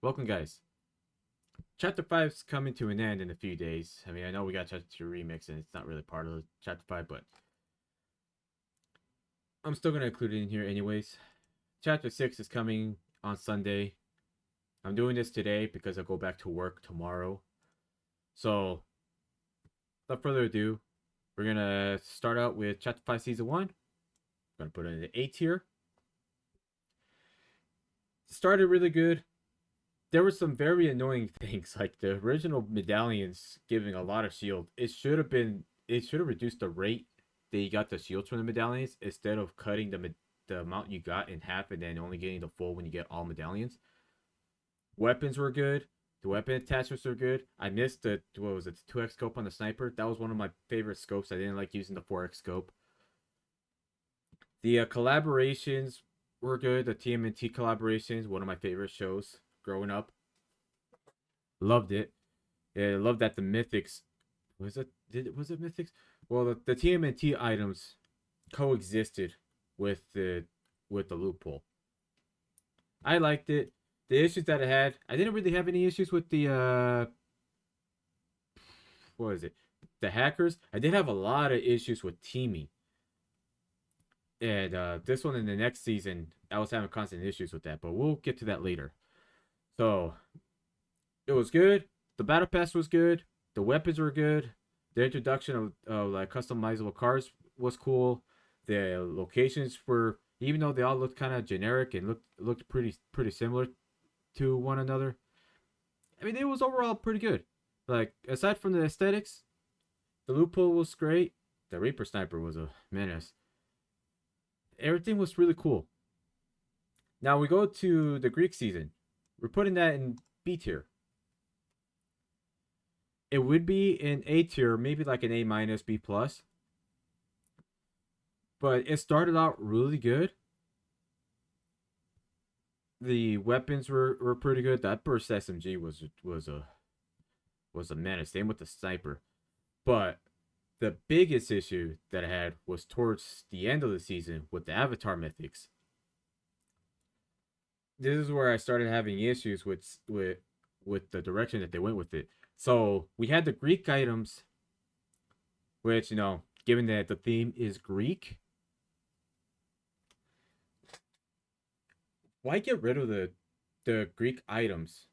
Welcome, guys. Chapter 5 is coming to an end in a few days. I mean, I know we got Chapter 2 remix, and it's not really part of Chapter 5, but I'm still going to include it in here anyways. Chapter 6 is coming on Sunday. I'm doing this today because I go back to work tomorrow. So, without further ado, we're going to start out with Chapter 5 Season 1. I'm going to put it in the A tier. Started really good. There were some very annoying things, like the original medallions giving a lot of shield. It should have reduced the rate that you got the shields from the medallions instead of cutting the amount you got in half and then only getting the full when you get all medallions. Weapons were good. The weapon attachments were good. I missed the what was it, the 2x scope on the sniper. That was one of my favorite scopes. I didn't like using the 4x scope. The collaborations were good. The TMNT collaborations, one of my favorite shows growing up. Loved it. Yeah, I love that the mythics was it mythics? Well, the TMNT items coexisted with the loophole. I liked it. The issues that I had, I didn't really have any issues with the what is it? The hackers. I did have a lot of issues with teaming. And this one in the next season, I was having constant issues with that, but we'll get to that later. So it was good. The battle pass was good. The weapons were good. The introduction of like customizable cars was cool. The locations were, even though they all looked kind of generic and looked pretty similar to one another. I mean, it was overall pretty good. Like aside from the aesthetics, the loophole was great. The Reaper Sniper was a menace. Everything was really cool. Now we go to the Greek season. We're putting that in B tier. It would be in A tier, maybe like an A minus, B plus. But it started out really good. The weapons were pretty good. That burst SMG was a menace. Same with the sniper. But the biggest issue that I had was towards the end of the season with the Avatar mythics. This is where I started having issues with the direction that they went with it. So we had the Greek items, which given that the theme is Greek, why get rid of the Greek items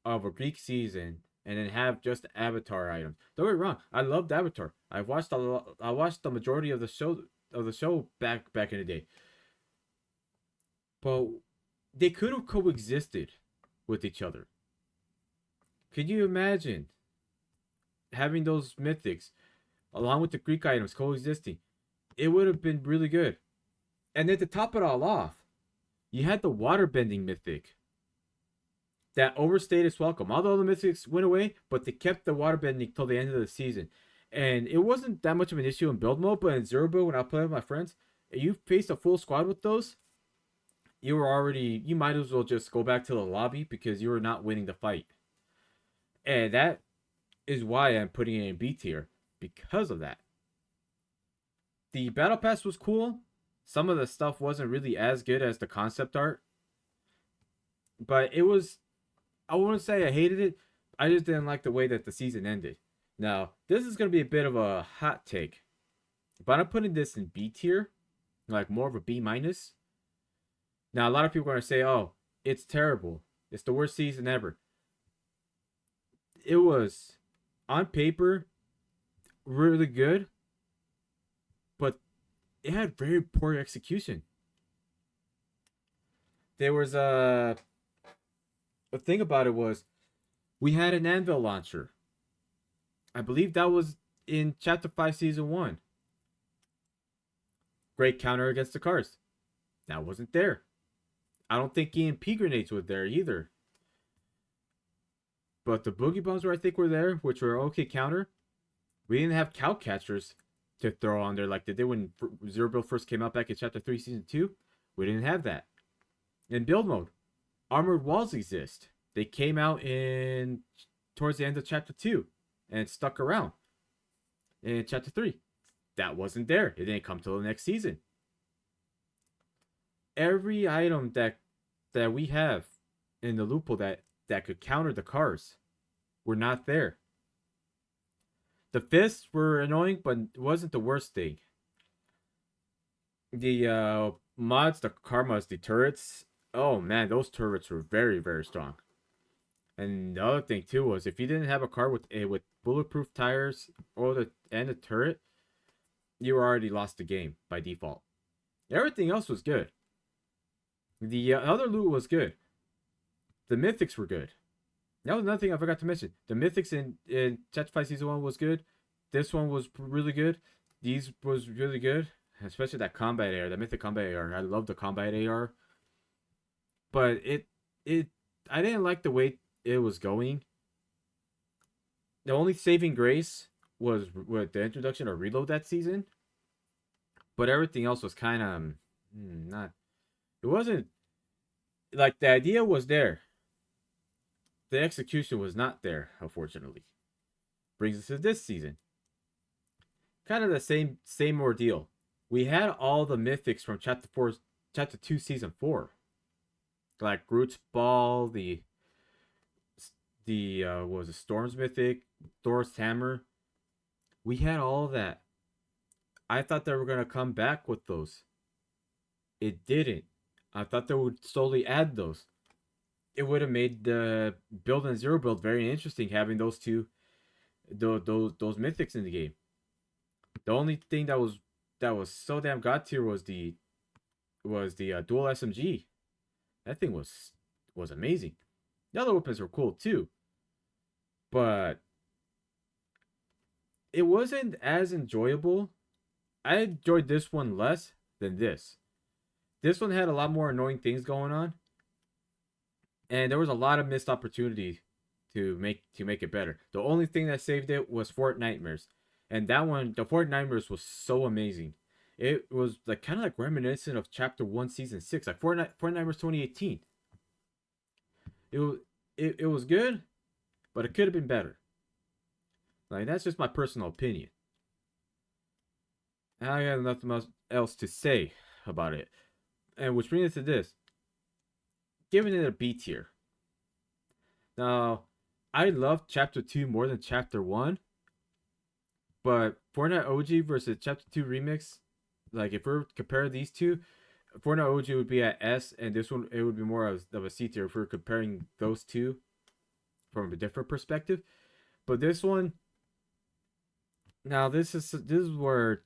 of a Greek season and then have just Avatar items? Don't get me wrong, I loved Avatar. I watched the majority of the show back in the day, but they could have coexisted with each other. Could you imagine having those mythics along with the Greek items coexisting? It would have been really good. And then to top it all off, you had the waterbending mythic that overstayed its welcome. All the other mythics went away, but they kept the waterbending till the end of the season. And it wasn't that much of an issue in build mode, but in zero build, when I play with my friends, you faced a full squad with those, you might as well just go back to the lobby because you were not winning the fight. And that is why I'm putting it in B tier, because of that. The battle pass was cool. Some of the stuff wasn't really as good as the concept art, but it was, I wouldn't say I hated it. I just didn't like the way that the season ended. Now, this is going to be a bit of a hot take, but I'm putting this in B tier, like more of a B minus. Now, a lot of people are going to say, oh, it's terrible. It's the worst season ever. It was, on paper, really good, but it had very poor execution. There was a thing about it was we had an anvil launcher. I believe that was in Chapter 5, Season 1. Great counter against the cars. That wasn't there. I don't think EMP grenades were there either. But the boogie bombs I think were there, which were okay counter. We didn't have cow catchers to throw on there like they did when Zero Build first came out back in Chapter 3, Season 2. We didn't have that. In build mode, armored walls exist. They came out in towards the end of Chapter 2 and stuck around in Chapter 3. That wasn't there. It didn't come till the next season. Every item that we have in the loophole that could counter the cars were not there. The fists were annoying, but it wasn't the worst thing. The mods, the car mods, the turrets. Oh man, those turrets were very very strong. And the other thing too was if you didn't have a car with bulletproof tires or the turret, you already lost the game by default. Everything else was good. The other loot was good. The mythics were good. That was another thing I forgot to mention. The mythics in Chapter 5 Season 1 was good. This one was really good. These was really good. Especially that combat AR, the mythic combat AR. I love the combat AR. But it I didn't like the way it was going. The only saving grace was with the introduction of reload that season. But everything else was kind of not. It wasn't like the idea was there. The execution was not there, unfortunately. Brings us to this season. Kind of the same ordeal. We had all the mythics from Chapter 2, Season 4. Like Groot's Ball, the what was it, Storm's Mythic, Thor's Hammer. We had all of that. I thought they were gonna come back with those. It didn't. I thought they would slowly add those. It would have made the build and zero build very interesting having those two, those mythics in the game. The only thing that was so damn god tier was the dual SMG. That thing was amazing. The other weapons were cool too, but it wasn't as enjoyable. I enjoyed this one less than this. This one had a lot more annoying things going on, and there was a lot of missed opportunity to make it better. The only thing that saved it was Fort Nightmares, and that one, the Fort Nightmares, was so amazing. It was like kind of like reminiscent of Chapter 1, Season 6, like Fort Nightmares 2018. It was good, but it could have been better. Like that's just my personal opinion. I got nothing else to say about it. And which brings us to this. Giving it a B tier. Now, I love Chapter 2 more than Chapter 1. But Fortnite OG versus Chapter 2 Remix, like if we're comparing these two, Fortnite OG would be at S, and this one it would be more of a C tier if we're comparing those two from a different perspective. But this one, now this is where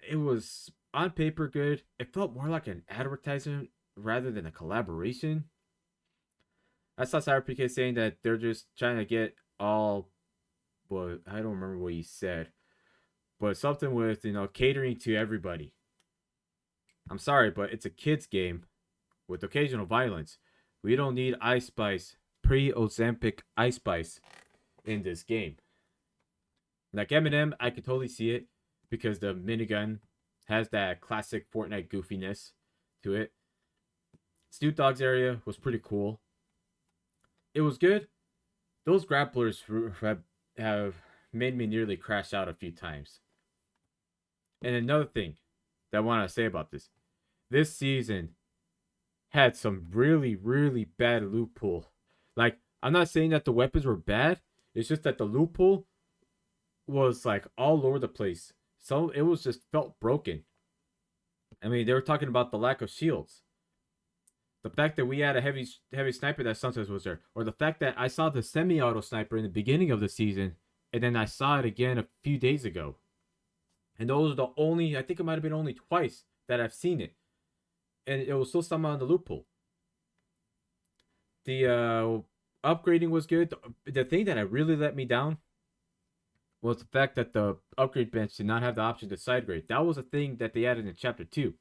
it was on paper good. It felt more like an advertisement rather than a collaboration. I saw CyberPK saying that they're just trying to get all, well, I don't remember what he said, but something with catering to everybody. I'm sorry, but it's a kids game with occasional violence. We don't need Ice Spice, pre-Ozempic Ice Spice in this game. Like Eminem, I could totally see it because the minigun has that classic Fortnite goofiness to it. Snoop Dogg's area was pretty cool. It was good. Those grapplers have made me nearly crash out a few times. And another thing that I want to say about this season had some really, really bad loot pool. Like, I'm not saying that the weapons were bad. It's just that the loot pool was like all over the place. So it was just felt broken. I mean, they were talking about the lack of shields. The fact that we had a heavy sniper that sometimes was there. Or the fact that I saw the semi-auto sniper in the beginning of the season, and then I saw it again a few days ago. And those are the only, I think it might have been only twice that I've seen it. And it was still somehow in the loophole. The upgrading was good. The thing that really let me down was the fact that the upgrade bench did not have the option to side grade. That was a thing that they added in Chapter 2.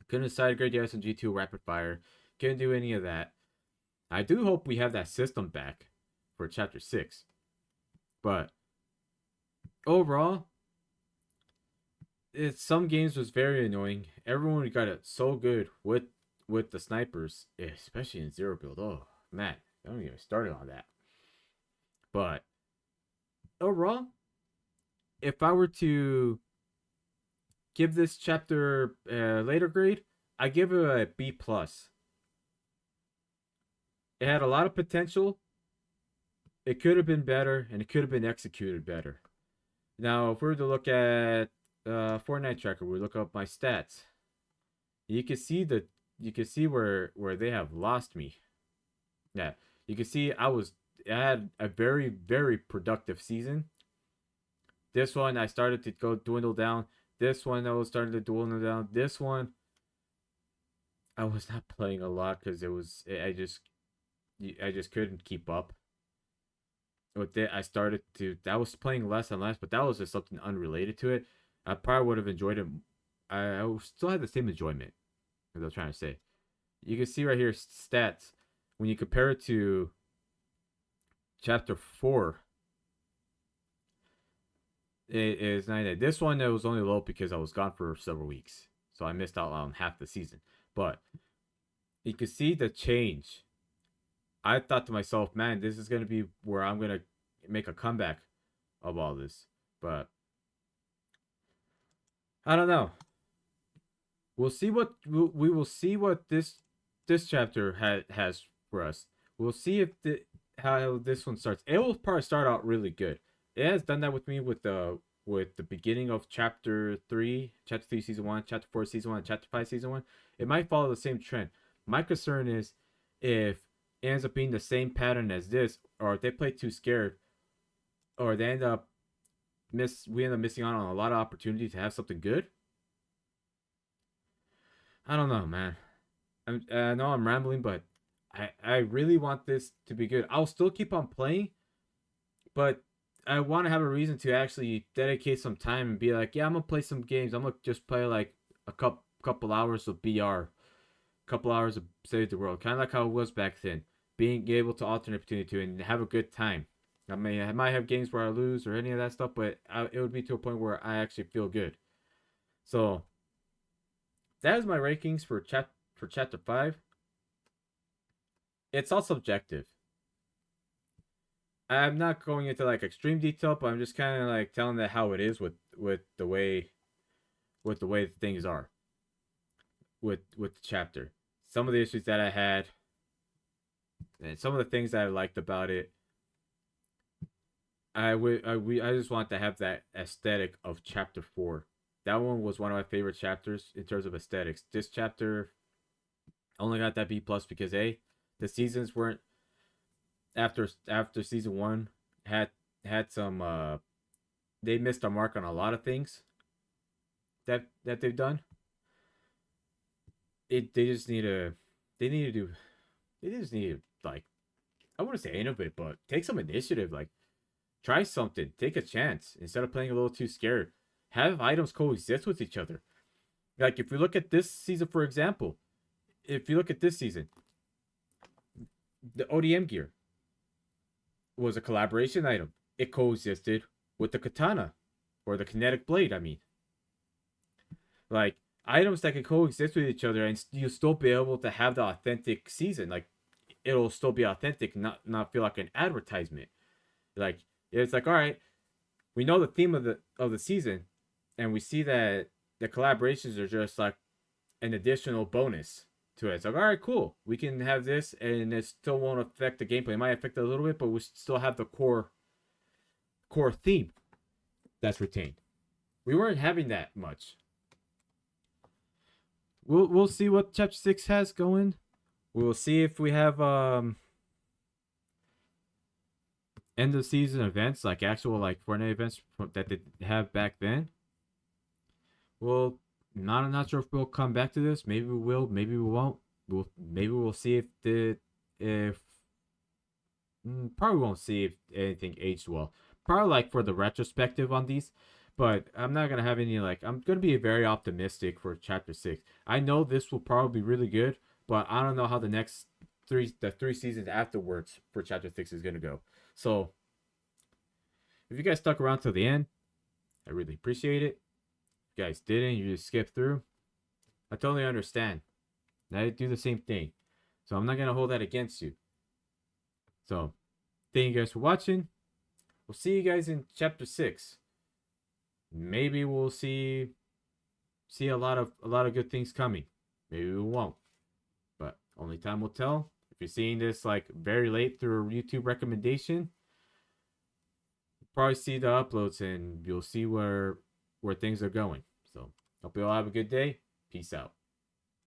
Couldn't side grade the SMG2 rapid fire. Couldn't do any of that. I do hope we have that system back for Chapter 6. But overall, some games was very annoying. Everyone got it so good with the snipers, especially in zero build. Oh man, don't even started on that. But overall, if I were to give this chapter a later grade, I give it a B plus. It had a lot of potential. It could have been better, and it could have been executed better. Now, if we were to look at Fortnite tracker, we look up my stats. You can see where they have lost me. Yeah, you can see I had a very very productive season. This one I started to go dwindle down. This one I was starting to dwindle down. This one I was not playing a lot because I just couldn't keep up with it. I was playing less and less, but that was just something unrelated to it. I probably would have enjoyed it. I still had the same enjoyment, as I was trying to say. You can see right here stats when you compare it to chapter 4. It is 90. This one it was only low because I was gone for several weeks, so I missed out on half the season. But you can see the change. I thought to myself, man, this is gonna be where I'm gonna make a comeback of all this. But I don't know. We will see what this chapter has for us. We'll see if how this one starts. It will probably start out really good. It has done that with me with the beginning of chapter 3 season 1, chapter 4 season 1, chapter 5 season 1. It might follow the same trend. My concern is if it ends up being the same pattern as this, or if they play too scared, or they end up we end up missing out on a lot of opportunity to have something good. I don't know, man. I know I'm rambling, but I really want this to be good. I'll still keep on playing, but I want to have a reason to actually dedicate some time and be like, yeah, I'm gonna play some games. I'm gonna just play like a couple hours of BR, couple hours of Save the World, kind of like how it was back then. Being able to alternate between the two and have a good time. I might have games where I lose or any of that stuff, but it would be to a point where I actually feel good. So that is my rankings for chapter 5. It's all subjective. I'm not going into like extreme detail, but I'm just kind of like telling that how it is with the way things are with the chapter. Some of the issues that I had, and some of the things that I liked about it. I just want to have that aesthetic of chapter 4. That one was one of my favorite chapters in terms of aesthetics. This chapter only got that B plus because the seasons weren't after season 1 had some they missed a mark on a lot of things that they've done. They just need to they need to do they just need to like I wouldn't say innovate, but take some initiative. Like try something, take a chance instead of playing a little too scared. Have items coexist with each other. Like if we look at this season, for example, if you look at this season, the ODM gear was a collaboration item. It coexisted with the katana or the kinetic blade. I mean, like items that can coexist with each other, and you still be able to have the authentic season. Like it'll still be authentic, not feel like an advertisement. Like it's like all right, we know the theme of the season, and we see that the collaborations are just like an additional bonus to it. It's like, all right, cool. We can have this, and it still won't affect the gameplay. It might affect it a little bit, but we still have the core theme that's retained. We weren't having that much. We'll see what chapter 6 has going. We'll see if we have end of season events, like actual like Fortnite events that they have back then. Well, not sure if we'll come back to this. Maybe we will. Maybe we won't. Maybe we'll see if probably won't see if anything aged well. Probably like for the retrospective on these, but I'm not gonna have any like. I'm gonna be very optimistic for chapter 6. I know this will probably be really good, but I don't know how the three seasons afterwards for chapter 6 is gonna go. So if you guys stuck around till the end, I really appreciate it. If you guys didn't, you just skipped through. I totally understand. I do the same thing. So I'm not gonna hold that against you. So thank you guys for watching. We'll see you guys in chapter 6. Maybe we'll see a lot of good things coming. Maybe we won't. But only time will tell. you're seeing this like very late through a YouTube recommendation, you'll probably see the uploads and you'll see where things are going. So hope you all have a good day. Peace out.